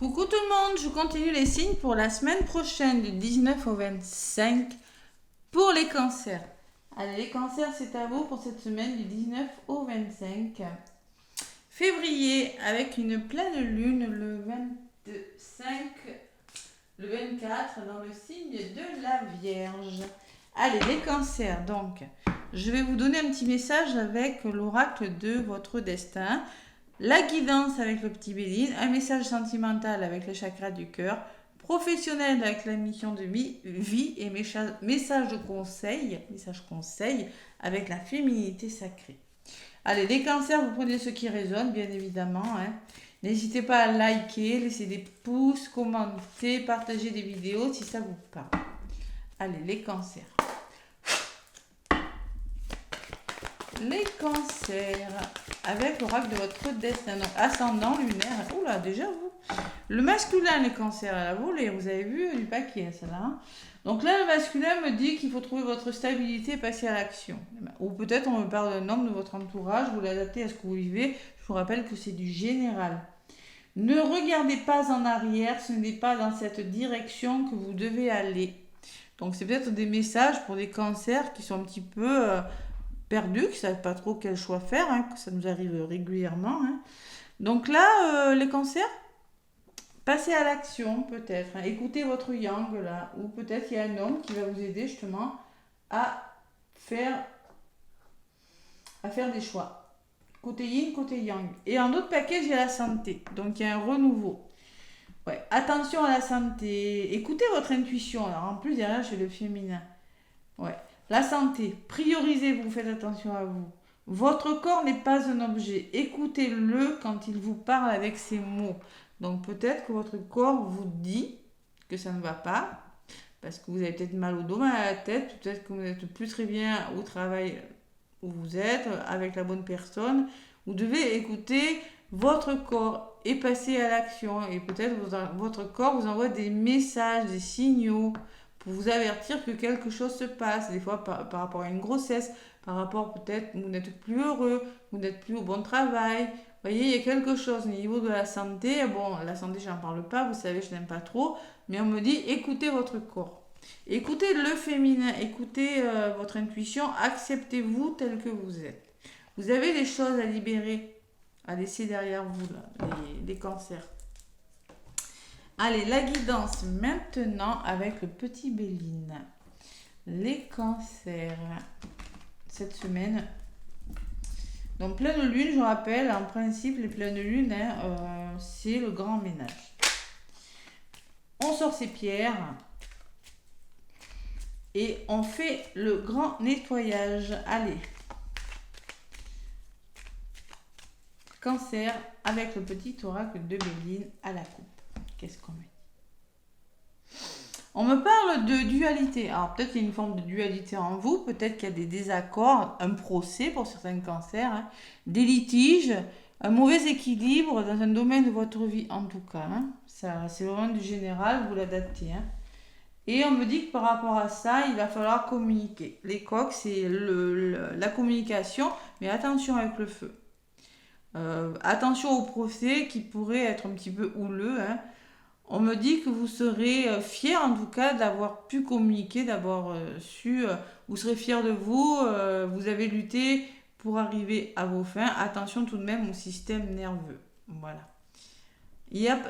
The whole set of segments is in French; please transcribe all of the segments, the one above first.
Coucou tout le monde, je continue les signes pour la semaine prochaine du 19 au 25 pour les cancers. Allez, les cancers, c'est à vous pour cette semaine du 19 au 25 février avec une pleine lune le 25, le 24 dans le signe de la Vierge. Allez, les cancers, donc, je vais vous donner un petit message avec l'oracle de votre destin. La guidance avec le petit Béline, un message sentimental avec le chakra du cœur, professionnel avec la mission de vie et message de conseil avec la féminité sacrée. Allez, les cancers, vous prenez ce qui résonne, bien évidemment. N'hésitez pas à liker, laisser des pouces, commenter, partager des vidéos si ça vous parle. Allez, les cancers. Les cancers, avec l'oracle de votre destin, donc ascendant lunaire. Oula, déjà vous. Le masculin, les cancers, à la volée, vous avez vu du paquet, ça là. Donc là, le masculin me dit qu'il faut trouver votre stabilité et passer à l'action. Ou peut-être on me parle d'un homme de votre entourage, vous l'adaptez à ce que vous vivez. Je vous rappelle que c'est du général. Ne regardez pas en arrière, ce n'est pas dans cette direction que vous devez aller. Donc c'est peut-être des messages pour des cancers qui sont un petit peu perdus, qui ne savent pas trop quel choix faire, que ça nous arrive régulièrement. Donc là, les cancers, passez à l'action peut-être. Écoutez votre yang là, ou peut-être il y a un homme qui va vous aider justement à faire, des choix. Côté yin, côté yang. Et en autre package, il y a la santé. Donc il y a un renouveau. Ouais, attention à la santé. Écoutez votre intuition. Alors en plus, derrière, chez le féminin. Ouais. La santé. Priorisez-vous, faites attention à vous. Votre corps n'est pas un objet. Écoutez-le quand il vous parle avec ses mots. Donc peut-être que votre corps vous dit que ça ne va pas, parce que vous avez peut-être mal au dos, mal à la tête, peut-être que vous n'êtes plus très bien au travail où vous êtes, avec la bonne personne. Vous devez écouter votre corps et passer à l'action. Et peut-être votre corps vous envoie des messages, des signaux pour vous avertir que quelque chose se passe. Des fois par rapport à une grossesse, par rapport peut-être vous n'êtes plus heureux, vous n'êtes plus au bon travail. Vous voyez, il y a quelque chose au niveau de la santé. Bon, la santé, j'en parle pas, vous savez, je n'aime pas trop. Mais on me dit, écoutez votre corps. Écoutez le féminin, écoutez votre intuition, acceptez-vous tel que vous êtes. Vous avez des choses à libérer, à laisser derrière vous, là, les cancers. Allez, la guidance maintenant avec le petit Béline. Les cancers, cette semaine. Donc pleine lune, je rappelle, en principe, les pleines lunes, c'est le grand ménage. On sort ses pierres et on fait le grand nettoyage. Allez. Cancer avec le petit oracle de Béline à la coupe. Qu'est-ce qu'on met? On me parle de dualité. Alors peut-être qu'il y a une forme de dualité en vous, peut-être qu'il y a des désaccords, un procès pour certains cancers, des litiges, un mauvais équilibre dans un domaine de votre vie en tout cas. Ça, c'est vraiment du général, vous l'adaptez. Et on me dit que par rapport à ça, il va falloir communiquer. Les coqs, c'est la communication, mais attention avec le feu. Attention au procès qui pourrait être un petit peu houleux. On me dit que vous serez fier en tout cas d'avoir pu communiquer, d'avoir su, vous serez fier de vous, vous avez lutté pour arriver à vos fins. Attention tout de même au système nerveux. Voilà.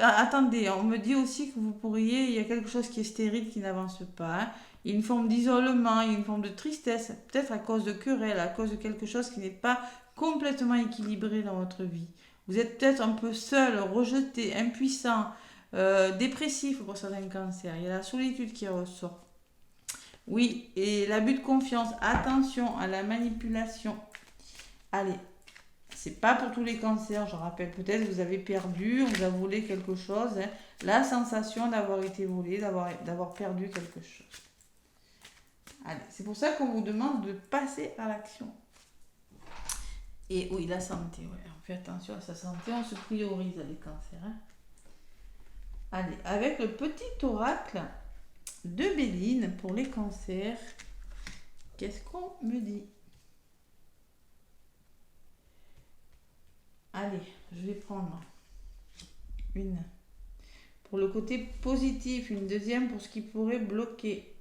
Attendez, on me dit aussi que il y a quelque chose qui est stérile, qui n'avance pas. Il y a une forme d'isolement, il y a une forme de tristesse, peut-être à cause de querelles, à cause de quelque chose qui n'est pas complètement équilibré dans votre vie. Vous êtes peut-être un peu seul, rejeté, impuissant, dépressif pour certains cancers. Il y a la solitude qui ressort. Oui, et l'abus de confiance. Attention à la manipulation. Allez, c'est pas pour tous les cancers, je rappelle. Peut-être que vous avez perdu, on vous a volé quelque chose. La sensation d'avoir été volé, d'avoir perdu quelque chose. Allez, c'est pour ça qu'on vous demande de passer à l'action. Et oui, la santé, ouais. On fait attention à sa santé, on se priorise les cancers. Allez, avec le petit oracle de Béline pour les cancers, qu'est-ce qu'on me dit? Allez, je vais prendre une pour le côté positif, une deuxième pour ce qui pourrait bloquer,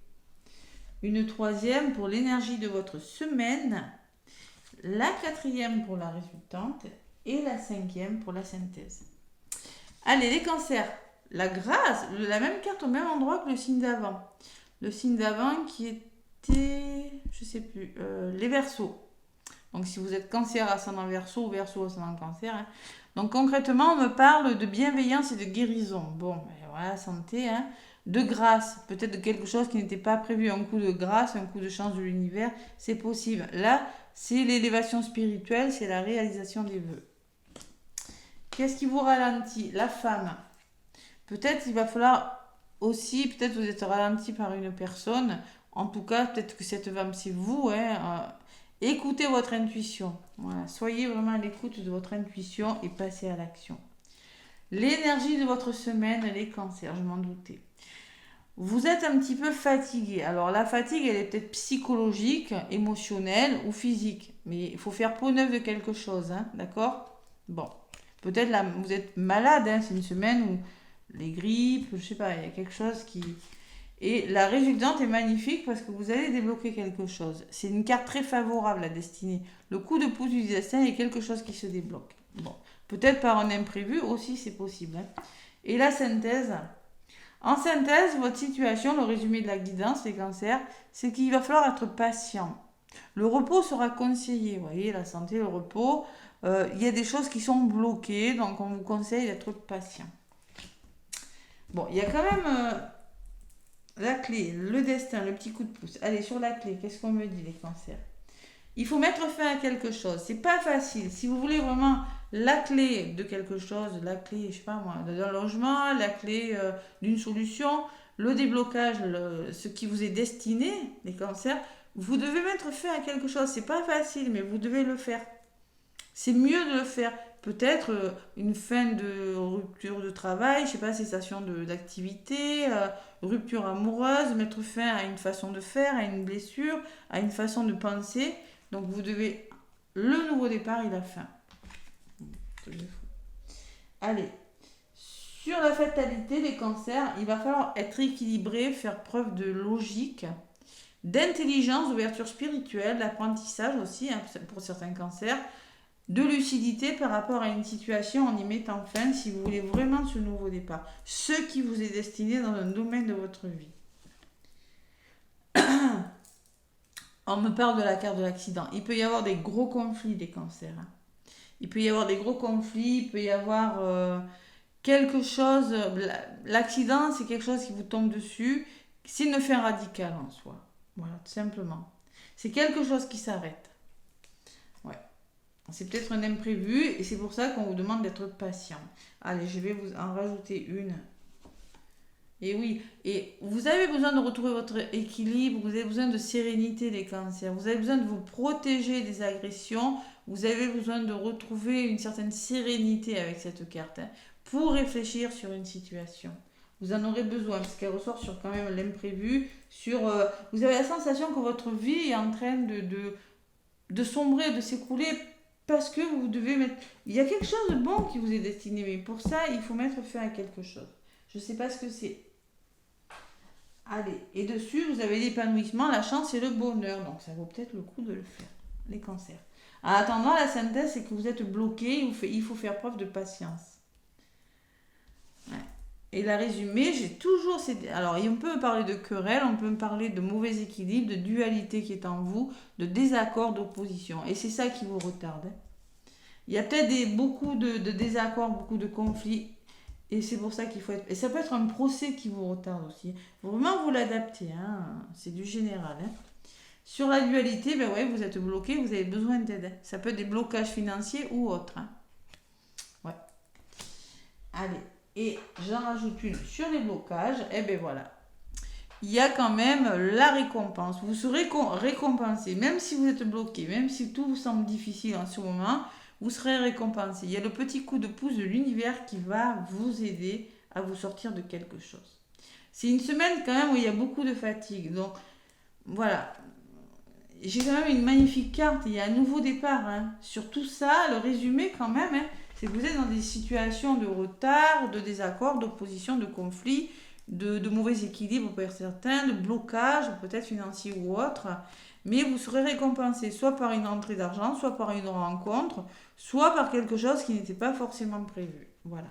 une troisième pour l'énergie de votre semaine, la quatrième pour la résultante et la cinquième pour la synthèse. Allez, les cancers, la grâce, la même carte au même endroit que le signe d'avant. Le signe d'avant qui était, je sais plus, les Verseaux. Donc si vous êtes cancer ascendant Verseau ou Verseau ascendant cancer. Hein. Donc concrètement, on me parle de bienveillance et de guérison. Bon, ben voilà, santé, hein. De grâce, peut-être de quelque chose qui n'était pas prévu, un coup de grâce, un coup de chance de l'univers, c'est possible. Là, c'est l'élévation spirituelle, c'est la réalisation des vœux. Qu'est-ce qui vous ralentit? La femme. Peut-être il va falloir aussi, peut-être vous êtes ralenti par une personne, en tout cas, peut-être que cette femme, c'est vous, hein, écoutez votre intuition. Voilà. Soyez vraiment à l'écoute de votre intuition et passez à l'action. L'énergie de votre semaine, les cancers, je m'en doutais. Vous êtes un petit peu fatigué. Alors la fatigue, elle est peut-être psychologique, émotionnelle ou physique. Mais il faut faire peau neuve de quelque chose, hein, d'accord? Bon, peut-être là, vous êtes malade, hein, c'est une semaine où les grippes, je sais pas, il y a quelque chose qui... Et la résultante est magnifique parce que vous allez débloquer quelque chose. C'est une carte très favorable, la destinée. Le coup de pouce du destin, il y a quelque chose qui se débloque. Bon, peut-être par un imprévu aussi, c'est possible. Hein. Et la synthèse. En synthèse, votre situation, le résumé de la guidance, les cancers, c'est qu'il va falloir être patient. Le repos sera conseillé. Vous voyez, la santé, le repos. Il y a des choses qui sont bloquées, donc on vous conseille d'être patient. Bon, il y a quand même... la clé, le destin, le petit coup de pouce. Allez, sur la clé, qu'est-ce qu'on me dit, les cancers? Il faut mettre fin à quelque chose. C'est pas facile. Si vous voulez vraiment la clé de quelque chose, la clé, je sais pas moi, d'un logement, la clé d'une solution, le déblocage, ce qui vous est destiné, les cancers, vous devez mettre fin à quelque chose. C'est pas facile, mais vous devez le faire. C'est mieux de le faire. Peut-être une fin de rupture de travail, je sais pas, cessation d'activité, rupture amoureuse, mettre fin à une façon de faire, à une blessure, à une façon de penser. Donc vous devez... Le nouveau départ, il a fin. Allez. Sur la fatalité, les cancers, il va falloir être équilibré, faire preuve de logique, d'intelligence, d'ouverture spirituelle, d'apprentissage aussi, hein, pour certains cancers, de lucidité par rapport à une situation en y mettant fin si vous voulez vraiment ce nouveau départ. Ce qui vous est destiné dans un domaine de votre vie. On me parle de la carte de l'accident. Il peut y avoir des gros conflits des cancers. Hein. Il peut y avoir des gros conflits, il peut y avoir quelque chose... L'accident, c'est quelque chose qui vous tombe dessus. C'est une fin radicale en soi. Voilà, tout simplement. C'est quelque chose qui s'arrête. Ouais. C'est peut-être un imprévu et c'est pour ça qu'on vous demande d'être patient. Allez, je vais vous en rajouter une. Et oui, et vous avez besoin de retrouver votre équilibre, vous avez besoin de sérénité les cancers, vous avez besoin de vous protéger des agressions, vous avez besoin de retrouver une certaine sérénité avec cette carte hein, pour réfléchir sur une situation. Vous en aurez besoin parce qu'elle ressort sur quand même l'imprévu, sur vous avez la sensation que votre vie est en train de sombrer, de s'écrouler parce que vous devez mettre... Il y a quelque chose de bon qui vous est destiné, mais pour ça, il faut mettre fin à quelque chose. Je ne sais pas ce que c'est. Allez, et dessus, vous avez l'épanouissement, la chance et le bonheur. Donc, ça vaut peut-être le coup de le faire, les cancers. En attendant, la synthèse, c'est que vous êtes bloqué, il faut faire preuve de patience. Ouais. Et la résumé, j'ai toujours... Alors, on peut parler de querelle, on peut parler de mauvais équilibre, de dualité qui est en vous, de désaccord, d'opposition. Et c'est ça qui vous retarde. Hein. Il y a peut-être beaucoup de désaccords, beaucoup de conflits. Et c'est pour ça qu'il faut être... Et ça peut être un procès qui vous retarde aussi. Il faut vraiment vous l'adapter. Hein. C'est du général. Hein. Sur la dualité, ben ouais, vous êtes bloqué, vous avez besoin d'aide. Hein. Ça peut être des blocages financiers ou autres. Hein. Ouais. Allez. Et j'en rajoute une sur les blocages. Et ben voilà. Il y a quand même la récompense. Vous serez récompensé. Même si vous êtes bloqué, même si tout vous semble difficile en ce moment... vous serez récompensé. Il y a le petit coup de pouce de l'univers qui va vous aider à vous sortir de quelque chose. C'est une semaine quand même où il y a beaucoup de fatigue. Donc voilà. J'ai quand même une magnifique carte. Il y a un nouveau départ. Hein. Sur tout ça, le résumé quand même, hein, c'est que vous êtes dans des situations de retard, de désaccord, d'opposition, de conflit, de mauvais équilibre pour certains, de blocage, peut-être financier ou autre. Mais vous serez récompensé soit par une entrée d'argent, soit par une rencontre, soit par quelque chose qui n'était pas forcément prévu. Voilà.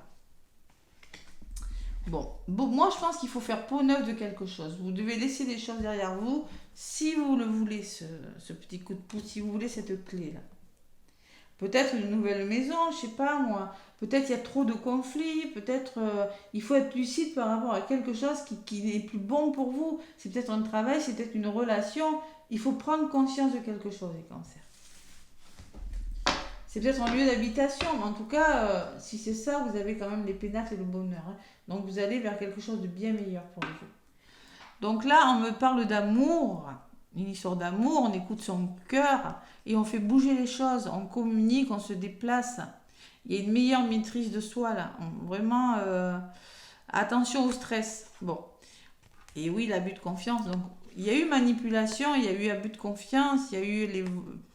Bon, moi je pense qu'il faut faire peau neuve de quelque chose. Vous devez laisser des choses derrière vous si vous le voulez, ce petit coup de pouce, si vous voulez cette clé-là. Peut-être une nouvelle maison, je sais pas moi. Peut-être il y a trop de conflits, peut-être il faut être lucide par rapport à quelque chose qui n'est plus bon pour vous. C'est peut-être un travail, c'est peut-être une relation. Il faut prendre conscience de quelque chose, les cancers. C'est peut-être un lieu d'habitation, mais en tout cas, si c'est ça, vous avez quand même les pénacles et le bonheur. Hein. Donc vous allez vers quelque chose de bien meilleur pour vous. Donc là, on me parle d'amour, une histoire d'amour, on écoute son cœur et on fait bouger les choses, on communique, on se déplace. Il y a une meilleure maîtrise de soi là. Vraiment, attention au stress. Bon. Et oui, l'abus de confiance. Donc, il y a eu manipulation, il y a eu abus de confiance, il y a eu les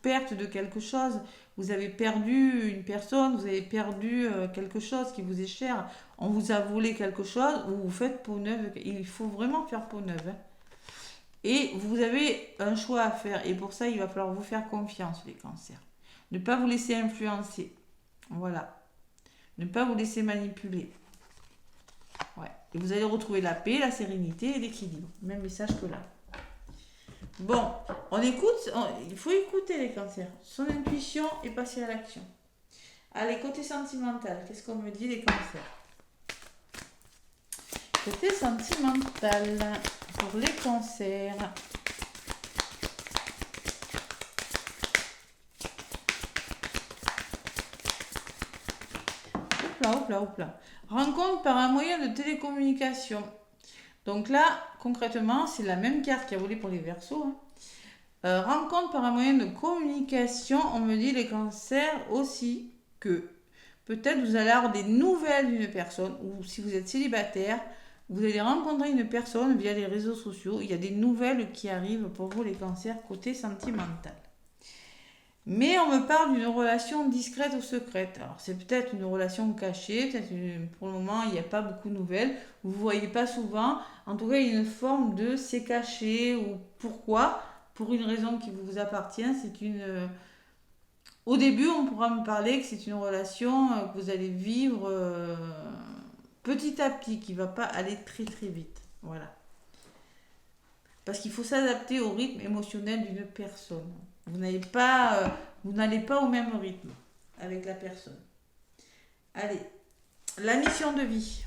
pertes de quelque chose. Vous avez perdu une personne, vous avez perdu quelque chose qui vous est cher. On vous a volé quelque chose, vous faites peau neuve. Il faut vraiment faire peau neuve. Hein. Et vous avez un choix à faire. Et pour ça, il va falloir vous faire confiance, les cancers. Ne pas vous laisser influencer. Voilà. Ne pas vous laisser manipuler. Ouais. Et vous allez retrouver la paix, la sérénité et l'équilibre. Même message que là. Bon, il faut écouter les cancers. Son intuition et passer à l'action. Allez, côté sentimental, qu'est-ce qu'on me dit les cancers? Côté sentimental, pour les cancers. Hop là. Rencontre par un moyen de télécommunication. Donc là, concrètement, c'est la même carte qui a volé pour les Verseaux. Hein. Rencontre par un moyen de communication, on me dit les cancers aussi que peut-être vous allez avoir des nouvelles d'une personne, ou si vous êtes célibataire, vous allez rencontrer une personne via les réseaux sociaux. Il y a des nouvelles qui arrivent pour vous les cancers côté sentimental. Mais on me parle d'une relation discrète ou secrète. Alors c'est peut-être une relation cachée, pour le moment il n'y a pas beaucoup de nouvelles, vous ne voyez pas souvent. En tout cas il y a une forme de c'est caché ou pourquoi, pour une raison qui vous appartient. Au début on pourra me parler que c'est une relation que vous allez vivre petit à petit, qui ne va pas aller très très vite. Voilà. Parce qu'il faut s'adapter au rythme émotionnel d'une personne. Vous n'allez pas au même rythme avec la personne. Allez, la mission de vie.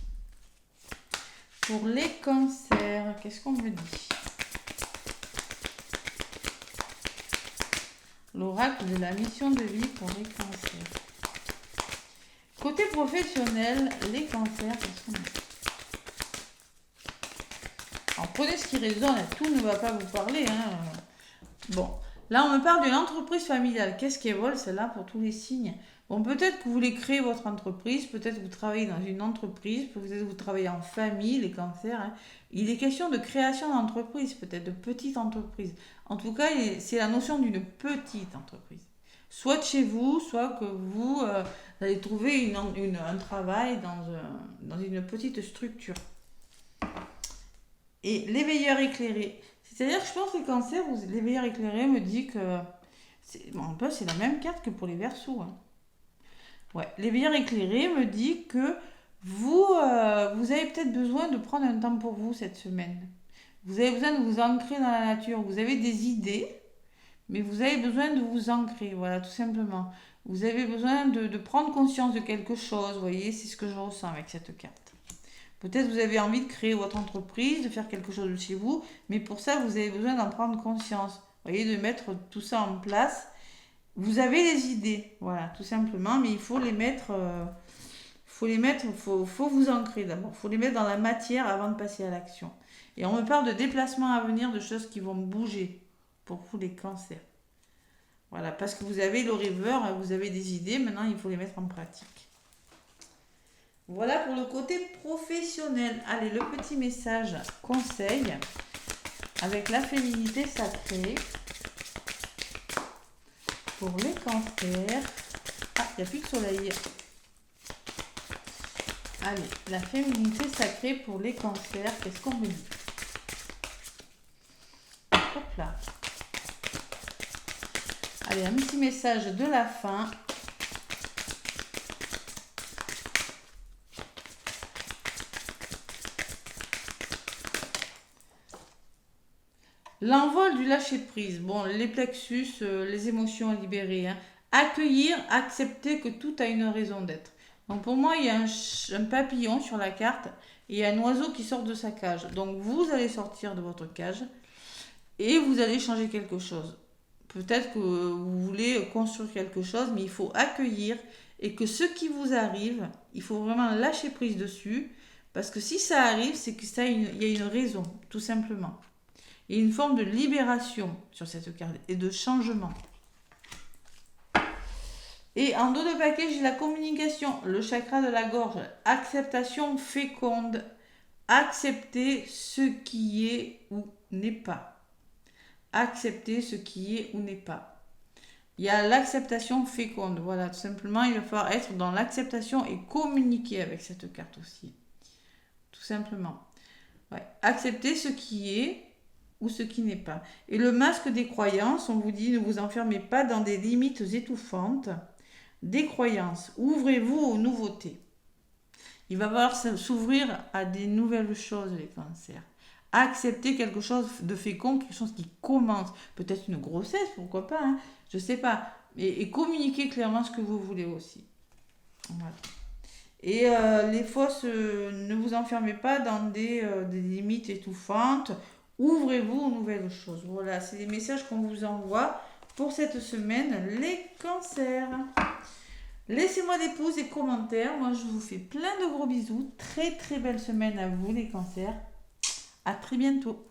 Pour les cancers, qu'est-ce qu'on me dit? L'oracle de la mission de vie pour les cancers. Côté professionnel, les cancers, qu'est-ce qu'on me dit? Alors prenez ce qui résonne, tout ne va pas vous parler. Hein. Bon. Là, on me parle d'une entreprise familiale. Qu'est-ce qui évolue, celle-là, pour tous les signes? Bon, peut-être que vous voulez créer votre entreprise, peut-être que vous travaillez dans une entreprise, peut-être que vous travaillez en famille, les cancers. Hein. Il est question de création d'entreprise, peut-être de petite entreprise. En tout cas, c'est la notion d'une petite entreprise. Soit de chez vous, soit que vous allez trouver un travail dans une petite structure. Et l'éveilleur éclairé. C'est-à-dire que je pense que les cancers, l'éveilleur éclairé me dit que... c'est la même carte que pour les Verseaux. Hein. Ouais, l'éveilleur éclairé me dit que vous avez peut-être besoin de prendre un temps pour vous cette semaine. Vous avez besoin de vous ancrer dans la nature. Vous avez des idées, mais vous avez besoin de vous ancrer. Voilà, tout simplement. Vous avez besoin de prendre conscience de quelque chose. Vous voyez, c'est ce que je ressens avec cette carte. Peut-être vous avez envie de créer votre entreprise, de faire quelque chose de chez vous, mais pour ça, vous avez besoin d'en prendre conscience. Vous voyez, de mettre tout ça en place. Vous avez les idées, voilà, tout simplement, mais il faut les mettre, faut vous ancrer d'abord. Il faut les mettre dans la matière avant de passer à l'action. Et on me parle de déplacements à venir, de choses qui vont bouger pour vous les cancers. Voilà, parce que vous avez le rêveur, vous avez des idées, maintenant il faut les mettre en pratique. Voilà pour le côté professionnel. Allez, le petit message conseil avec la féminité sacrée pour les cancers. Ah, il n'y a plus de soleil. Allez, la féminité sacrée pour les cancers, qu'est-ce qu'on me dit? Hop là. Allez, un petit message de la fin. L'envol du lâcher-prise. Bon, les plexus, les émotions à libérer. Hein. Accueillir, accepter que tout a une raison d'être. Donc pour moi, il y a un papillon sur la carte et un oiseau qui sort de sa cage. Donc vous allez sortir de votre cage et vous allez changer quelque chose. Peut-être que vous voulez construire quelque chose, mais il faut accueillir et que ce qui vous arrive, il faut vraiment lâcher prise dessus. Parce que si ça arrive, c'est qu'il y a une raison, tout simplement. Il y a une forme de libération sur cette carte et de changement. Et en dos de paquet, j'ai la communication, le chakra de la gorge, acceptation féconde, accepter ce qui est ou n'est pas. Accepter ce qui est ou n'est pas. Il y a l'acceptation féconde, voilà, tout simplement, il va falloir être dans l'acceptation et communiquer avec cette carte aussi. Tout simplement. Ouais. Accepter ce qui est ou ce qui n'est pas. Et le masque des croyances, on vous dit, ne vous enfermez pas dans des limites étouffantes. Des croyances, ouvrez-vous aux nouveautés. Il va falloir s'ouvrir à des nouvelles choses, les cancers. Accepter quelque chose de fécond, quelque chose qui commence. Peut-être une grossesse, pourquoi pas, hein, je ne sais pas. Et communiquer clairement ce que vous voulez aussi. Voilà. Et les fausses, ne vous enfermez pas dans des limites étouffantes. Ouvrez-vous aux nouvelles choses. Voilà, c'est les messages qu'on vous envoie pour cette semaine, les cancers. Laissez-moi des pouces et commentaires. Moi, je vous fais plein de gros bisous. Très, très belle semaine à vous, les cancers. À très bientôt.